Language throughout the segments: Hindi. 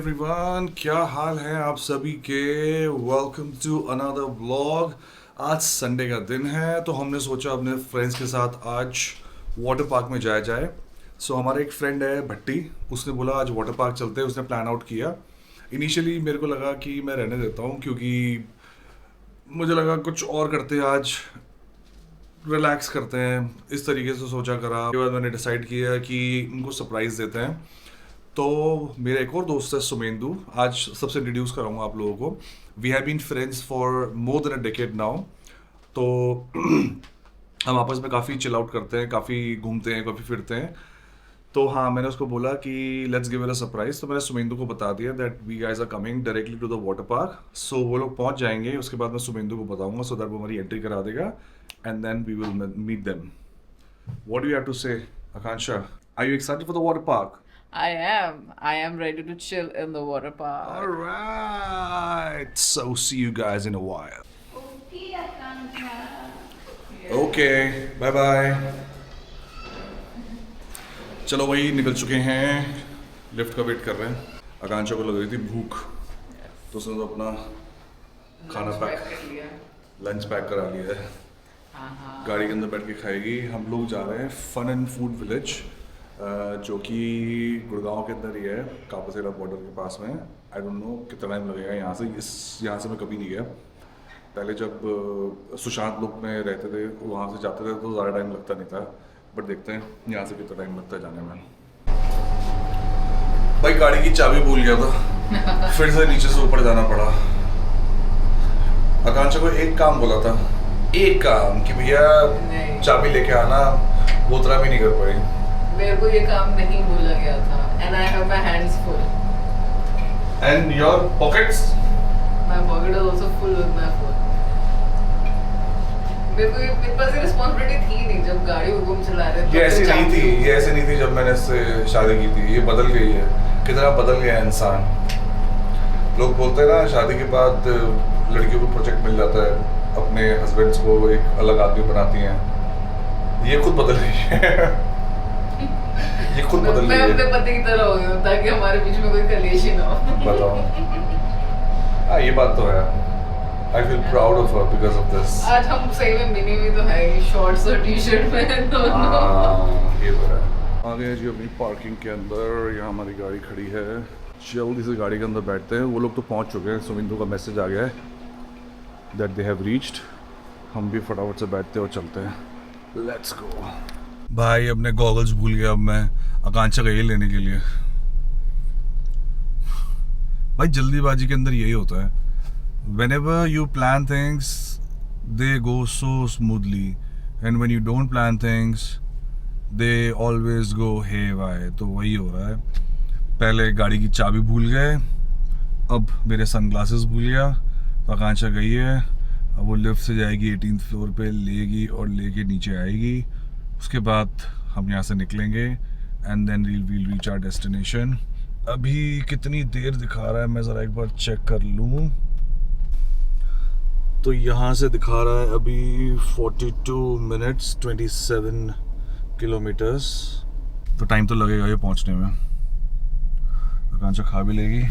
एवरीवन, क्या हाल है आप सभी के। Welcome to another vlog. आज संडे का दिन है तो हमने सोचा अपने फ्रेंड्स के साथ आज वाटर पार्क में जाया जाए। हमारा एक फ्रेंड है भट्टी, उसने बोला आज वाटर पार्क चलते हैं। उसने प्लान आउट किया। इनिशियली मेरे को लगा कि मैं रहने देता हूँ, क्योंकि मुझे लगा कुछ और करते हैं आज, रिलैक्स करते हैं, इस तरीके से सोचा करा। उसके बाद मैंने डिसाइड किया कि उनको सरप्राइज़ देते हैं। तो मेरा एक और दोस्त है सुमेंदु, आज सबसे इंट्रोड्यूस कराऊंगा आप लोगों को। We have been friends for more than a decade now. तो हम आपस में काफ़ी चिल आउट करते हैं, काफ़ी घूमते हैं, काफ़ी फिरते हैं। तो हाँ, मैंने उसको बोला कि let's give it a surprise. तो मैंने सुमेंदु को बता दिया that we guys are coming directly to the water park. So वो लोग पहुंच जाएंगे, उसके बाद मैं सुमेंदु को बताऊंगा सो दैट वो हमारी एंट्री करा देगा and then we will meet them. What do you have to say, Akanksha? Are you excited for the water park? I am. I am ready to chill in the water park. All right. So see you guys in a while. Okay, Akanksha. Okay. Bye bye. चलो वही निकल चुके हैं, लिफ्ट का वेट कर रहे हैं। आकांक्षा को लग रही थी भूख, तो उसने तो अपना खाना Lunch पैक, pack कर लिया। लंच पैक करा लिया है। हाँ। गाड़ी के अंदर बैठ के खाएगी। हम लोग जा रहे हैं फन एंड फूड विलेज, जो कि गुड़गांव के अंदर ही है, कापासेला बॉर्डर के पास में। आई डोंट नो कितना टाइम लगेगा यहाँ से मैं कभी नहीं गया। पहले जब सुशांत लोग में रहते थे, वहाँ से जाते थे तो ज़्यादा टाइम लगता नहीं था, बट देखते हैं यहाँ से कितना टाइम लगता है जाने में। भाई गाड़ी की चाबी भूल गया था, फिर से नीचे से ऊपर जाना पड़ा। आकांक्षा को एक काम बोला था, एक काम कि भैया नहीं। चाबी लेके आना, वो उतना भी नहीं कर पाई। मेरे को ये काम नहीं बोला गया था। And I have my hands full. And your pockets? My pocket is also full with my phone. मेरे पास ये रिस्पॉन्सिबिलिटी थी नहीं जब गाड़ी हुकुम चला रहे थे। ये ऐसी नहीं थी जब मैंने इससे शादी की थी। ये बदल गई है, कितना बदल गया है इंसान। लोग बोलते हैं ना, शादी के बाद लड़कियों को प्रोजेक्ट मिल जाता है, अपने हस्बैंड्स को एक अलग आदमी बनाती हैं। ये खुद बदल गई है। ये खुद बदल गई मैं है। अपने पति की तरह हो गई हूँ ताकि हमारे बीच में कोई कलेश ही ना हो। बताओ। हाँ, ये बात तो है। I feel proud of her because of this. आज हम सही में मिनी भी तो है, शॉर्ट्स और टी-शर्ट में दोनों। ये तो है। आ गए जी अपनी पार्किंग के अंदर। यहाँ हमारी गाड़ी खड़ी है। जल्दी से गाड़ी के अंदर बैठते हैं। वो लोग तो पहुँच चुके हैं, सुमिंदु का मैसेज आ गया है दैट दे हैव रीच्ड। हम भी फटाफट से बैठते हैं और चलते हैं। Let's go. भाई अपने गॉगल्स भूल गया, अब मैं आकांक्षा गई लेने के लिए। भाई जल्दीबाजी के अंदर यही होता है, whenever you plan things they go so smoothly and when you don't plan things they always go haywire। तो वही हो रहा है। पहले गाड़ी की चाबी भूल गए, अब मेरे सनग्लासेस भूल गया। तो आकांक्षा गई है, अब वो लिफ्ट से जाएगी 18th फ्लोर पे, लेगी और लेके नीचे आएगी। उसके बाद हम यहाँ से निकलेंगे and then we'll reach our destination. अभी कितनी देर दिखा रहा है मैं ज़रा एक बार चेक कर लूँ। तो यहाँ से दिखा रहा है अभी 42 मिनट्स 27 किलोमीटर्स। तो टाइम तो लगेगा ये पहुँचने में। आकांक्षा खा भी लेगी।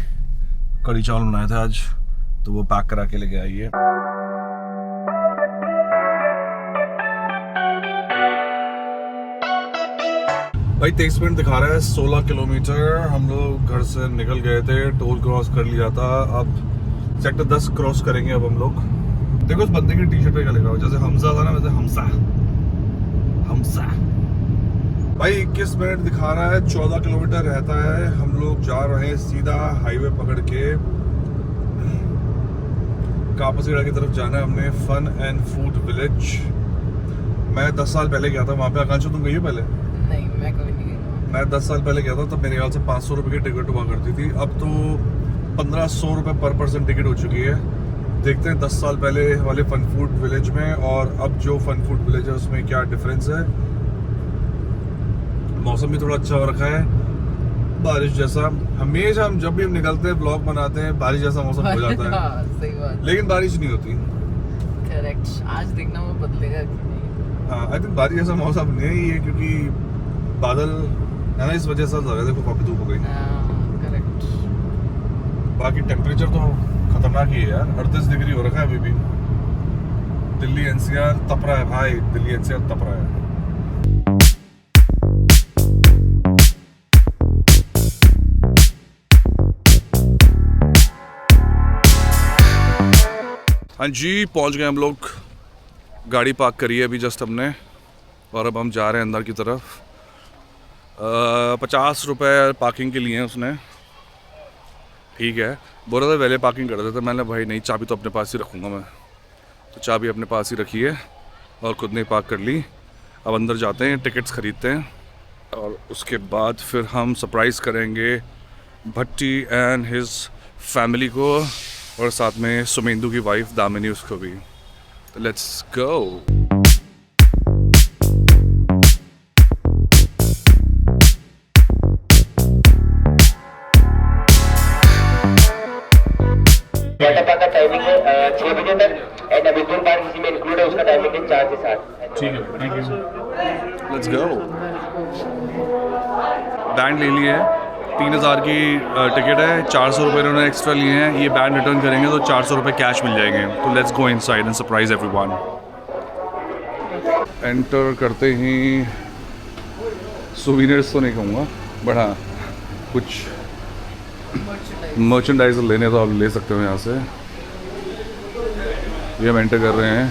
कढ़ी चावल बनाए थे आज, तो वो पैक करा के लेके आई है। भाई 23 मिनट दिखा रहा है, 16 किलोमीटर। हम लोग घर से निकल गए थे, टोल क्रॉस कर लिया था। अब सेक्टर 10 क्रॉस करेंगे अब हम लोग। देखो उस बंदे की टी शर्ट पे क्या लिखा हुआ, जैसे हमजा था ना वैसे हमसा। भाई 21 मिनट दिखा रहा है, 14 किलोमीटर रहता है। हम लोग जा रहे हैं सीधा हाईवे पकड़ के कापासेड़ा की तरफ जाना है हमने, फन एंड फूड विलेज। मैं 10 साल पहले गया था वहाँ पे। आकांक्षा तुम गई हो पहले? नहीं, मैं कभी नहीं गई। मैं 10 साल पहले गया था, तब मेरे ख्याल से 500 रुपये की टिकट हुआ करती थी। अब तो 1500 रुपये पर पर्सन टिकट हो चुकी है। देखते हैं 10 साल पहले वाले फन फूड विलेज में और अब जो फन फूड विलेज है उसमें क्या डिफरेंस है। मौसम भी थोड़ा अच्छा हो रखा है, बारिश जैसा। हमेशा हम जब भी हम निकलते हैं ब्लॉग बनाते हैं, बारिश जैसा मौसम हो जाता है। हाँ, सही बात। लेकिन बारिश नहीं होती। करेक्ट। आज देखना वो बदलेगा कि नहीं। हाँ, आई थिंक बारिश जैसा मौसम नहीं है, क्योंकि बादल है ना, इस वजह से लग रहा है। देखो काफी धूप हो गई। करेक्ट। बाकी टेम्परेचर तो खतरनाक ही है यार, 38 डिग्री हो रखा है अभी भी। दिल्ली एनसीआर तप रहा है भाई, दिल्ली एनसीआर तप रहा है। हाँ जी, पहुंच गए हम लोग। गाड़ी पार्क करी है अभी जस्ट हमने, और अब हम जा रहे हैं अंदर की तरफ। 50 रुपये पार्किंग के लिए हैं उसने, ठीक है। बोल रहा था वैले पार्किंग कर देते, मैंने भाई नहीं, चाबी तो अपने पास ही रखूँगा मैं, तो चाबी अपने पास ही रखी है और खुद ने पार्क कर ली। अब अंदर जाते हैं, टिकट्स ख़रीदते हैं, और उसके बाद फिर हम सरप्राइज़ करेंगे भट्टी एंड हिज फैमिली को, और साथ में सुमेंदु की वाइफ दामिनी उसको भी। तो लेट्स गो। वाटर पार्क का टाइमिंग है 6 बजे तक, एंड अम्यूजमेंट पार्क इसी में इंक्लूड है, उसका टाइमिंग है 4 से 7। ठीक है, thank you. Let's go. Band ले लिए है, 3000 की टिकट है, 400 रुपये उन्होंने एक्स्ट्रा लिए हैं। ये बैंड रिटर्न करेंगे तो 400 रुपये कैश मिल जाएंगे। तो let's go inside and surprise everyone. Enter करते ही सोवेनियर्स तो नहीं कहूँगा, बट हाँ कुछ मर्चेंडाइज लेने तो आप ले सकते हो यहाँ से। ये हम एंटर कर रहे हैं,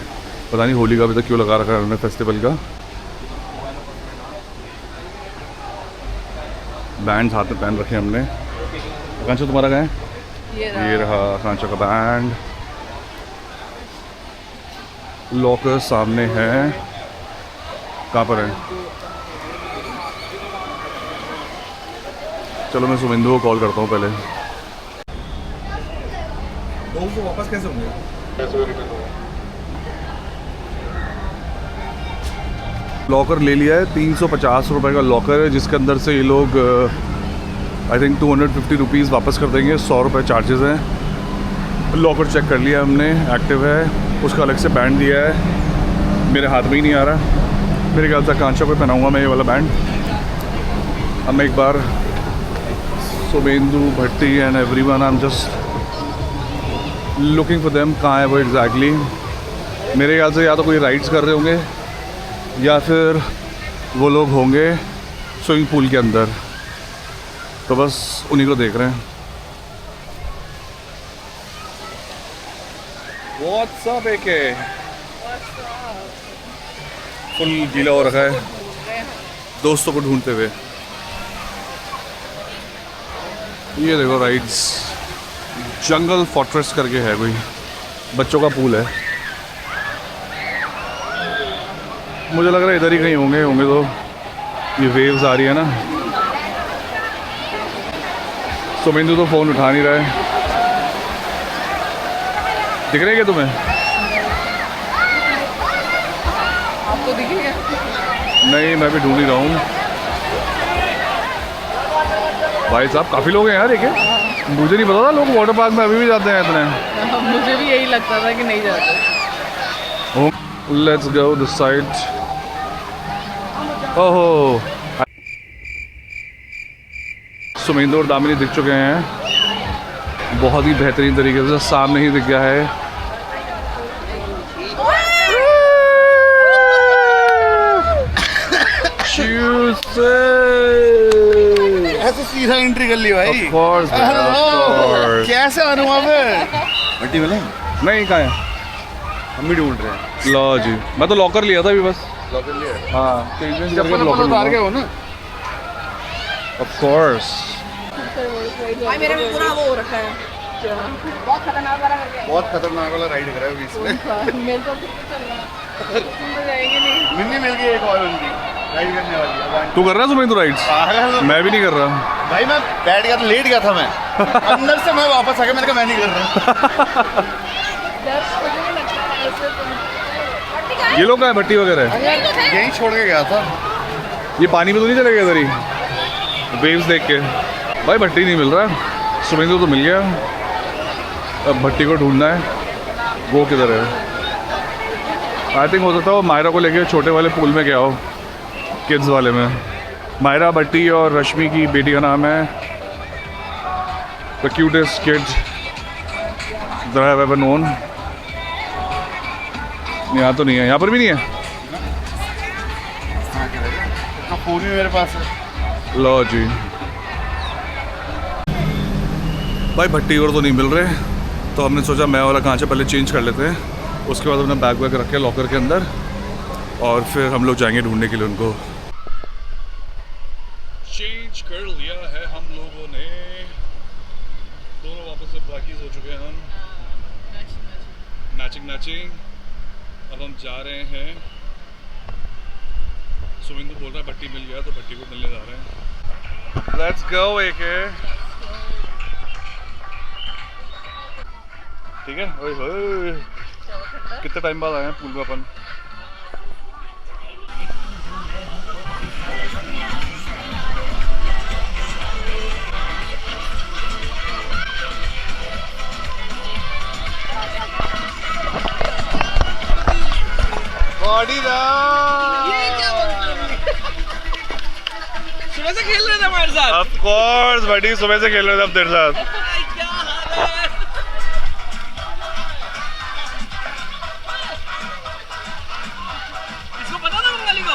पता नहीं होली का अभी तक क्यों लगा रखा है उन्होंने, फेस्टिवल का। बैंड हाथ में पहन रखे हमने। आकांक्षा तुम्हारा कहाँ है? ये रहा आकांक्षा का बैंड। लॉकर सामने है, कहाँ पर है? चलो मैं सुमेंदु को कॉल करता हूँ पहले। तो वापस कैसे होंगे? लॉकर ले लिया है, 350 रुपये का लॉकर है, जिसके अंदर से ये लोग आई थिंक 250 रुपीज़ वापस कर देंगे। 100 रुपये चार्जेस हैं। लॉकर चेक कर लिया हमने, एक्टिव है। उसका अलग से बैंड दिया है, मेरे हाथ में ही नहीं आ रहा। मेरे ख्याल से आकांक्षा को पहनाऊँगा मैं ये वाला बैंड। अब मैं एक बार Sumendu, Bhatti and everyone, I am just looking for them. कहाँ है वो एग्जैक्टली? मेरे ख्याल से या तो कोई राइड्स कर रहे होंगे या फिर वो लोग होंगे स्विमिंग पूल के अंदर, तो बस उन्हीं को देख रहे हैं। What's up, AK? फुल गीला हो रखा है दोस्तों को ढूंढते हुए। ये देखो राइड्स, जंगल फोर्ट्रेस करके है कोई, बच्चों का पूल है। मुझे लग रहा है इधर ही कहीं होंगे तो। ये वेव्स आ रही है ना। सुमेंदु तो फ़ोन उठा नहीं रहा है। दिख रहे हैं क्या तुम्हें? आपको दिखेगा? नहीं, मैं भी ढूंढ ही रहा हूँ। भाई साहब काफ़ी लोग हैं यार। एक मुझे नहीं पता था लोग वाटर पार्क में अभी भी जाते हैं इतने। मुझे भी यही लगता था कि नहीं जाते। Let's go this side. ओहो, सुमेंदु और दामिनी दिख चुके हैं, बहुत ही बेहतरीन तरीके से सामने ही दिख गया है। ऐसे सीधा एंट्री कर ली भाई। Of course, man, of course. कैसे अनुमा भट्टी वाले नहीं, कहाँ है? हम भी ढूंढ रहे हैं। लो जी, मैं तो लॉकर लिया था अभी बस। लॉकर लिया हाँ, चप्पल उतार के हो ना। Of course. भाई मेरे में पूरा वो हो रखा है, बहुत खतरनाक वाला करके। बहुत खतरनाक वाला राइड करा है अभी इसमें। मेरे को कुछ चलना तुम तो जाएंगे नहीं। मिन्नी मिल गई एक और उनकी राइड करने वाली है। तू कर रहा है सुमेंदु राइड्स? मैं भी नहीं कर रहा भाई मैं बैठ गया था, लेट गया था मैं। अंदर से मैं वापस आ गया, मैंने कहा मैं नहीं कर रहा। डर मुझे नहीं लगता है ऐसे तो। ये लोग कहाँ है? भट्टी वगैरह है? यहीं छोड़ के गया था। ये पानी में तो नहीं चलेगा इधर ही, वेव्स देख के? भाई भट्टी नहीं मिल रहा, सुमेंदु तो मिल गया। अब भट्टी को ढूंढना है, वो किधर है? आई थिंक हो सकता है वो मायरा को लेके छोटे वाले पूल में गया हो, किड्स वाले में। मायरा, भट्टी और रश्मि की बेटी का नाम है। the cutest kid that I have ever known. यहाँ तो नहीं है, यहाँ पर भी नहीं है। तो फोन भी मेरे पास है। लो जी भाई, भट्टी और तो नहीं मिल रहे, तो हमने सोचा मैं वाला कांचा पहले चेंज कर लेते हैं, उसके बाद अपना बैग वैग रख के लॉकर के अंदर, और फिर हम लोग जाएंगे ढूंढने के लिए उनको। चेंज कर लिया है हम लोगों ने, दोनों वापस से बाकीज हो चुके हैं हम, मैचिंग। अब हम जा रहे हैं, सुमिंदु बोल रहा है भट्टी मिल गया, तो भट्टी को मिलने जा रहे हैं। लेट्स गो एक है, ठीक है। ओए होए, कितने टाइम बाद आए हैं पूल में अपन। सुबह से खेल रहे थे हमारे साथ। Of course, बड़ी सुबह से खेल रहे थे हम तेरे साथ। क्या हाल है? इसको पता था बंगाली को?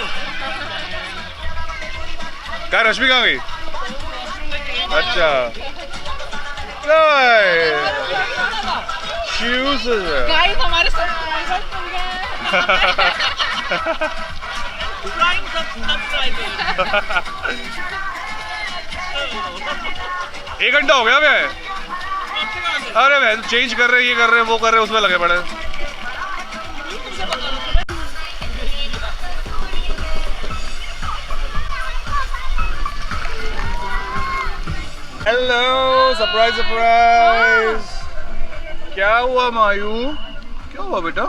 क्या रश्मि कहाँ गई? अच्छा, शूज गाइस हमारे सब्सक्राइबर्स मिल गए। Prime subscriber। 1 घंटा हो गया मैं। अरे मैं चेंज कर रहे, ये कर रहे, वो कर रहे, उसमें लगे पड़े। Hello, surprise. क्या हुआ मायू? क्या हुआ बेटा?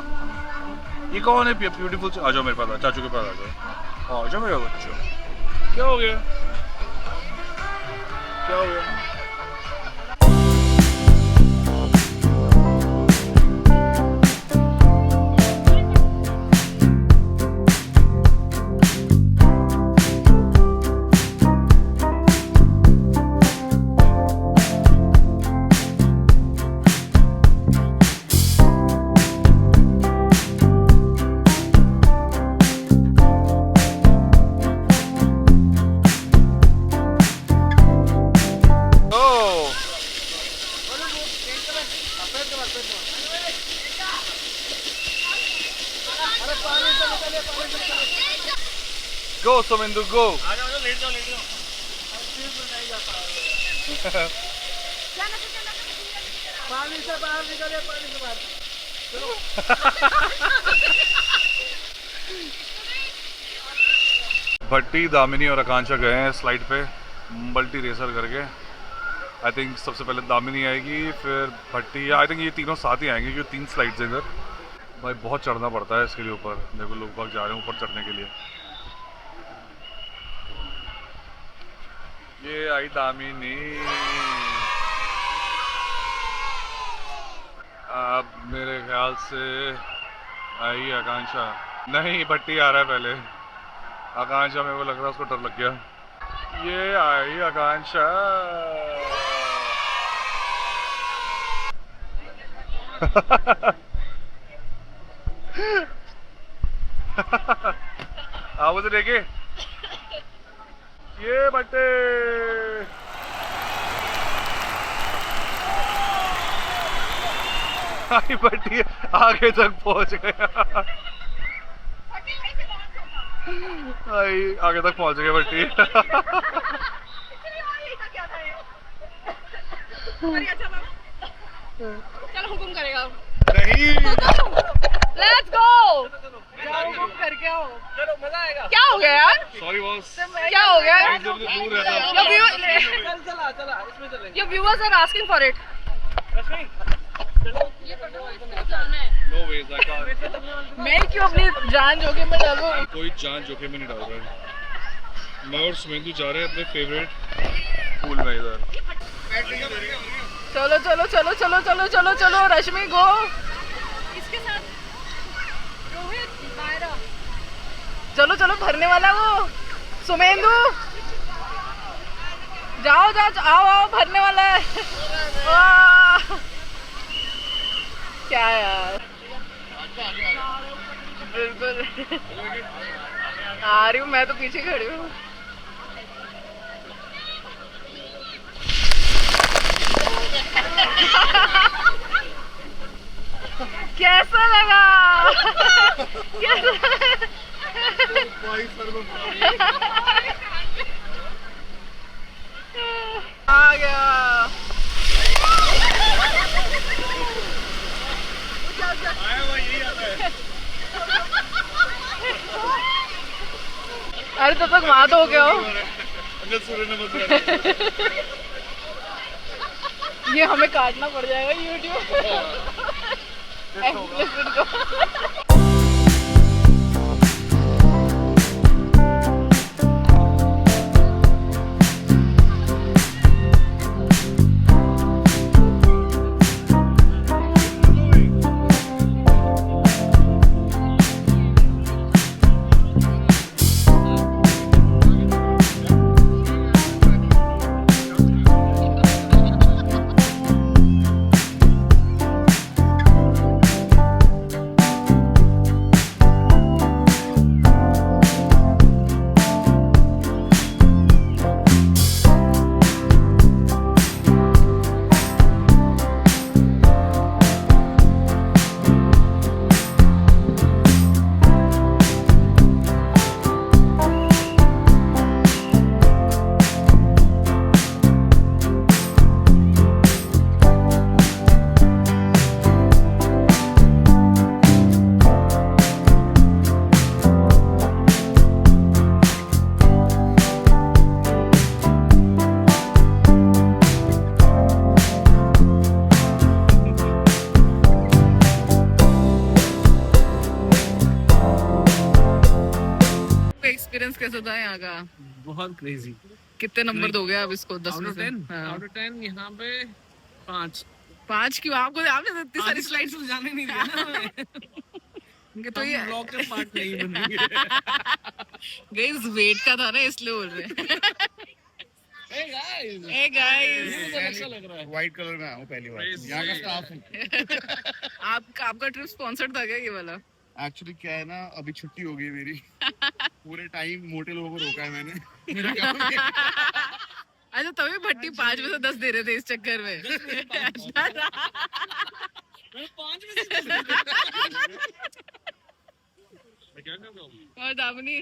ये कौन है? ब्यूटीफुल। आ जाओ मेरे पास, चाचू के पास आ जाओ। आ जाओ मेरे बच्चों। क्या हो गया? क्या हो गया? Go, Sumindu, go. लेट जाओ। पानी से बाहर निकले, पानी से बाहर। भट्टी, दामिनी और आकांक्षा गए हैं स्लाइड पे मल्टी रेसर करके। आई थिंक सबसे पहले दामिनी आएगी, फिर भट्टी, या आई थिंक ये तीनों साथ ही आएंगे क्योंकि 3 स्लाइड्स हैं इधर। भाई बहुत चढ़ना पड़ता है इसके लिए ऊपर। देखो लोग बाग जा रहे हैं ऊपर चढ़ने के लिए। ये आई दामिनी। अब मेरे ख्याल से आई आकांक्षा। नहीं, भट्टी आ रहा है पहले। आकांक्षा, मेरे को लग रहा है उसको डर लग गया। ये आई आकांक्षा। How was it, AK? ये बट्टे। आई बट्टी आगे तक पहुंच गया। आई आगे तक पहुंच गया बट्टी। चलो हुकुम करेगा। नहीं, लेट्स गो। जाओ हुकुम करके आओ। चलो मजा आएगा। क्या हो गया यार? Sorry boss. क्या हो गया? दूर रहता। चला इसमें चलेंगे। Your viewers are asking for it. Rashmi, no ways, I can't. मैं क्यों अपनी जान जोखिम में डालूं? कोई जान जोखिम में नहीं डाल रहा है। मैं और सुमेंदु जा रहे हैं अपने फेवरेट पूल में इधर। चलो चलो चलो चलो चलो चलो चलो रश्मि गो। इसके साथ रोहित, मायरा। चलो चलो भरने वाला वो सुमेंदु। जाओ जाओ आओ आओ, भरने वाला है। वाह क्या यार, बिल्कुल आ रही हूँ मैं तो, पीछे खड़ी हूँ। कैसा लगा? कैसा? आ गया। अरे तब तक वहां तो हो गया हो। ये हमें काटना पड़ जाएगा यूट्यूब एक्सप्लिसिट को। एक्सपीरियंस कैसा था यहाँ का? बहुत क्रेजी। कितने नंबर दोगे आप इसको? 10 में से? आउट ऑफ 10 यहाँ पे 5। 5 क्यों? आपको आपने इतनी सारी स्लाइड्स तो जाने नहीं दिया ना हमें। तो ये ब्लॉग के पार्ट नहीं बनेंगे। गाइस वेट का था ना इसलिए बोल रहे हैं। Hey guys, Hey guys, अच्छा लग रहा है। व्हाइट कलर में आया हूँ पहली बार, यहाँ का स्टाफ है। आपका ट्रिप स्पॉन्सर्ड था क्या ये वाला? एक्चुअली क्या है ना, अभी छुट्टी हो गई मेरी। पूरे टाइम मोटे लोगों को रोका है मैंने। मेरा काम है। अच्छा तभी भट्टी 5 में से 10 दे रहे थे इस चक्कर में। और दामिनी,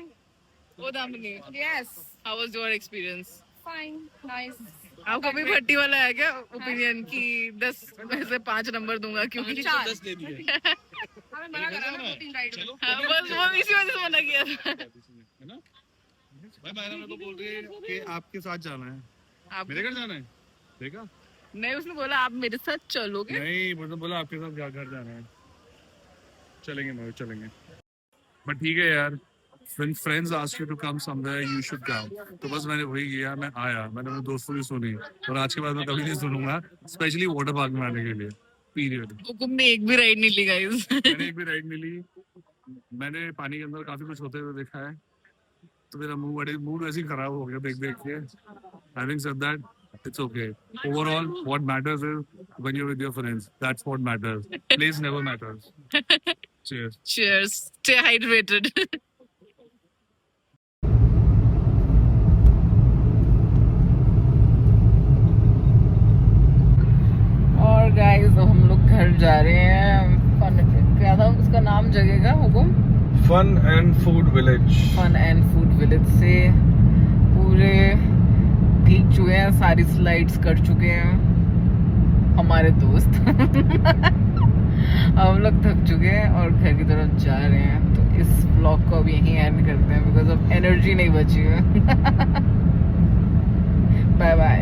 ओ Damini, Yes. How was your experience? Fine. Nice. आपको भी भट्टी वाला है क्या ओपिनियन की 10 में से 5 नंबर दूंगा क्योंकि 10 दे दिए। हमें मना करा ना 2-3 राइड में। हाँ, बस वो इसी वजह से मना किया था। है ना? भाई मैडम मेरे को बोल रही है कि आपके साथ जाना है। आप मेरे घर जाना है? देखा? नहीं, उसने बोला आप मेरे साथ चलोगे। नहीं, मतलब बोला आपके साथ घर जाना है। चलेंगे मगर चलेंगे। बट ठीक है यार, friends ask you to come somewhere, you should come. तो बस मैंने वही किया, मैं आया, मैंने अपने दोस्तों की सुनी और आज के बाद मैं कभी नहीं सुनूंगा, स्पेशली वाटर पार्क में आने के लिए। पीरियड। हुकुम ने एक भी राइड नहीं ली गाइस। मैंने एक भी राइड नहीं ली। मैंने पानी के अंदर काफी कुछ होते हुए देखा है, तो मेरा मूड वैसे ही खराब हो गया देख के। Having said that, it's okay. Overall, what matters is when you're with your friends. That's what matters. Place never matters. Cheers. Cheers. Stay hydrated. और गाइस हम लोग घर जा रहे हैं। क्या था उसका नाम जगह का? Hukum fun and food village. Fun and food village से पूरे भीग चुके हैं, सारी स्लाइड्स कर चुके हैं हमारे दोस्त। हम लोग थक चुके हैं और घर की तरफ जा रहे हैं, तो इस व्लॉग को अब यहीं एंड करते हैं बिकॉज अब एनर्जी नहीं बची है। Bye bye.